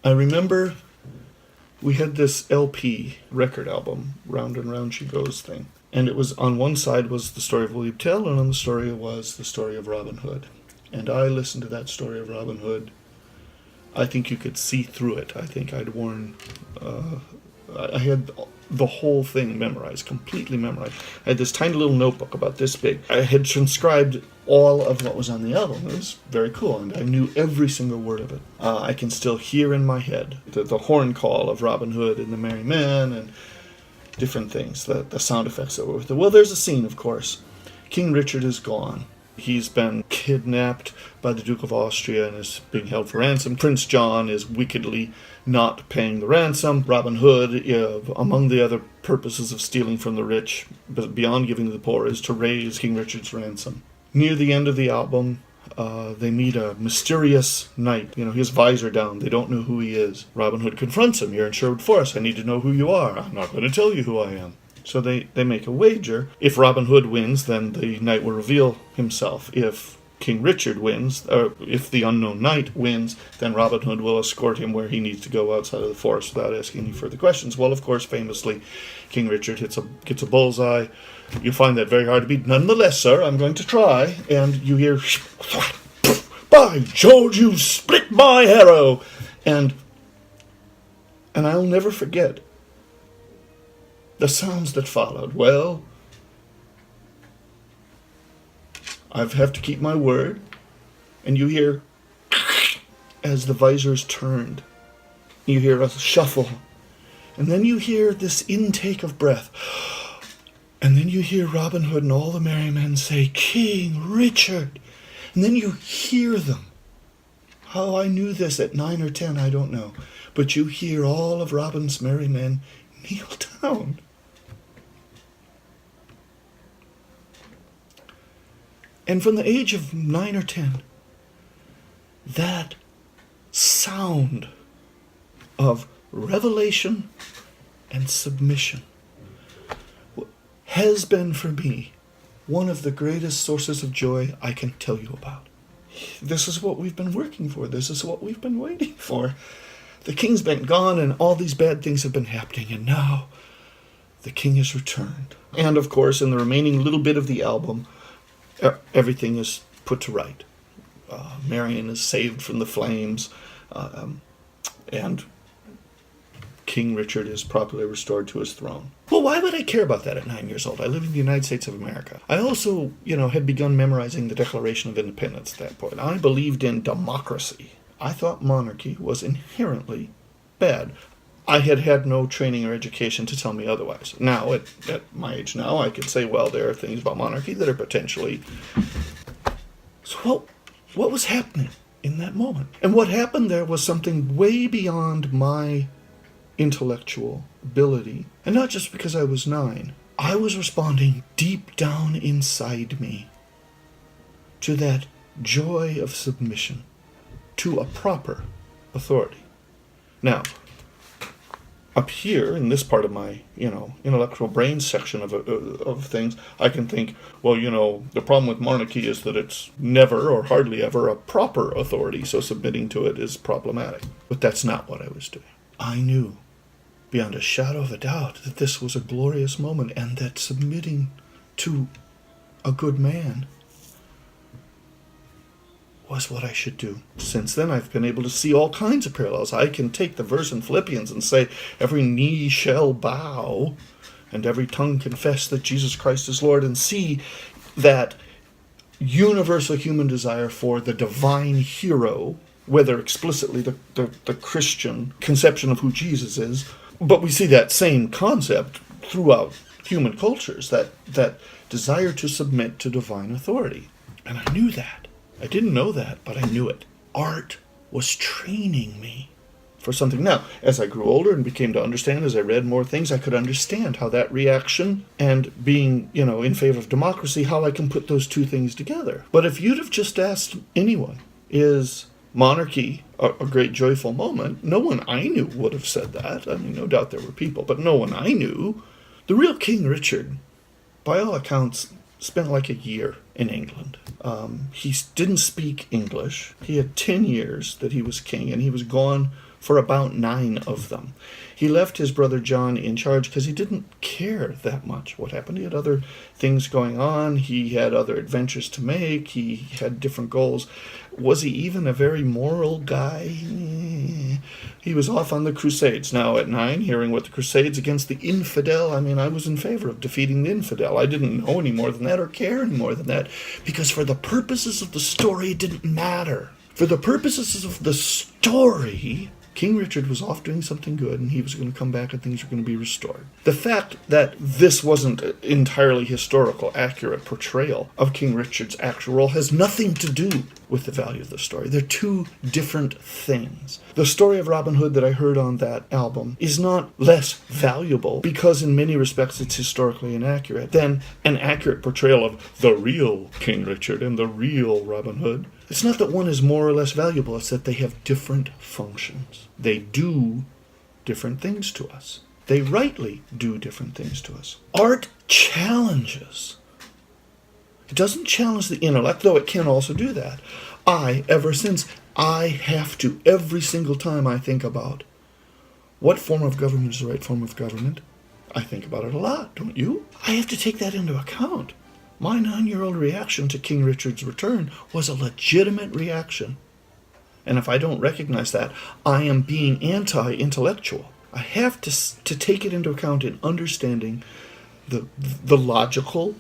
I remember we had this LP record album, Round and Round She Goes thing. And it was, on one side was the story of William Tell, and on the story was the story of Robin Hood. And I listened to that story of Robin Hood. I think you could see through it. I think I'd worn, I had the whole thing memorized, completely memorized. I had this tiny little notebook about this big. I had transcribed all of what was on the album. It was very cool, and I knew every single word of it. I can still hear in my head the horn call of Robin Hood and the Merry Men and different things, the sound effects that were with it. Well, there's a scene, of course. King Richard is gone. He's been kidnapped by the Duke of Austria and is being held for ransom. Prince John is wickedly not paying the ransom. Robin Hood, among the other purposes of stealing from the rich, but beyond giving to the poor, is to raise King Richard's ransom. Near the end of the album, they meet a mysterious knight. His visor down. They don't know who he is. Robin Hood confronts him. "You're in Sherwood Forest. I need to know who you are. I'm not going to tell you who I am." So they make a wager. If Robin Hood wins, then the knight will reveal himself. If King Richard wins, or if the unknown knight wins, then Robin Hood will escort him where he needs to go outside of the forest without asking any further questions. Well, of course, famously, King Richard gets a bullseye. You find that very hard to beat. "Nonetheless, sir, I'm going to try." And you hear, "By George, you split my arrow!" And I'll never forget the sounds that followed. Well, I have to keep my word. And you hear, as the visor's turned, you hear a shuffle. And then you hear this intake of breath. And then you hear Robin Hood and all the merry men say, "King Richard." And then you hear them. How I knew this at 9 or 10, I don't know. But you hear all of Robin's merry men kneel down. And from the age of 9 or 10, that sound of revelation and submission has been for me one of the greatest sources of joy I can tell you about. This is what we've been working for. This is what we've been waiting for. The king's been gone and all these bad things have been happening, and now the king has returned. And of course, in the remaining little bit of the album, everything is put to right. Marion is saved from the flames, and King Richard is properly restored to his throne. Well, why would I care about that at 9 years old? I live in the United States of America. I also, had begun memorizing the Declaration of Independence at that point. I believed in democracy. I thought monarchy was inherently bad. I had had no training or education to tell me otherwise. Now, at my age now, I could say, well, there are things about monarchy that are potentially... So what was happening in that moment? And what happened there was something way beyond my intellectual ability. And not just because I was 9. I was responding deep down inside me to that joy of submission to a proper authority. Now, up here, in this part of my, intellectual brain section of things, I can think, well, the problem with monarchy is that it's never or hardly ever a proper authority, so submitting to it is problematic. But that's not what I was doing. I knew, beyond a shadow of a doubt, that this was a glorious moment, and that submitting to a good man was what I should do. Since then, I've been able to see all kinds of parallels. I can take the verse in Philippians and say, every knee shall bow and every tongue confess that Jesus Christ is Lord, and see that universal human desire for the divine hero, whether explicitly the Christian conception of who Jesus is, but we see that same concept throughout human cultures, that desire to submit to divine authority. And I knew that. I didn't know that, but I knew it. Art was training me for something. Now, as I grew older and became to understand, as I read more things, I could understand how that reaction and being, in favor of democracy, how I can put those two things together. But if you'd have just asked anyone, is monarchy a great joyful moment? No one I knew would have said that. I mean, no doubt there were people, but no one I knew. The real King Richard, by all accounts, spent like a year in England. He didn't speak English. He had 10 years that he was king, and he was gone for about 9 of them. He left his brother John in charge because he didn't care that much what happened. He had other things going on. He had other adventures to make. He had different goals. Was he even a very moral guy? He was off on the Crusades. Now at 9, hearing what the Crusades against the infidel, I was in favor of defeating the infidel. I didn't know any more than that or care any more than that, because for the purposes of the story, it didn't matter. For the purposes of the story, King Richard was off doing something good, and he was going to come back and things were going to be restored. The fact that this wasn't an entirely historical, accurate portrayal of King Richard's actual role has nothing to do with the value of the story. They're two different things. The story of Robin Hood that I heard on that album is not less valuable because in many respects it's historically inaccurate than an accurate portrayal of the real King Richard and the real Robin Hood. It's not that one is more or less valuable, it's that they have different functions. They do different things to us. They rightly do different things to us. Art challenges. It doesn't challenge the intellect, though it can also do that. Ever since, I have to, every single time I think about what form of government is the right form of government, I think about it a lot, don't you? I have to take that into account. My 9-year-old reaction to King Richard's return was a legitimate reaction. And if I don't recognize that, I am being anti-intellectual. I have to take it into account in understanding the logical,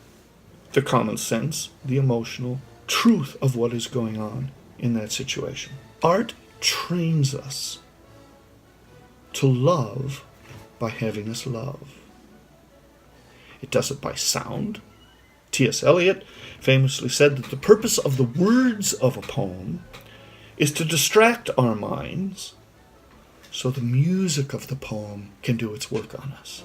the common sense, the emotional truth of what is going on in that situation. Art trains us to love by having us love. It does it by sound. T.S. Eliot famously said that the purpose of the words of a poem is to distract our minds so the music of the poem can do its work on us.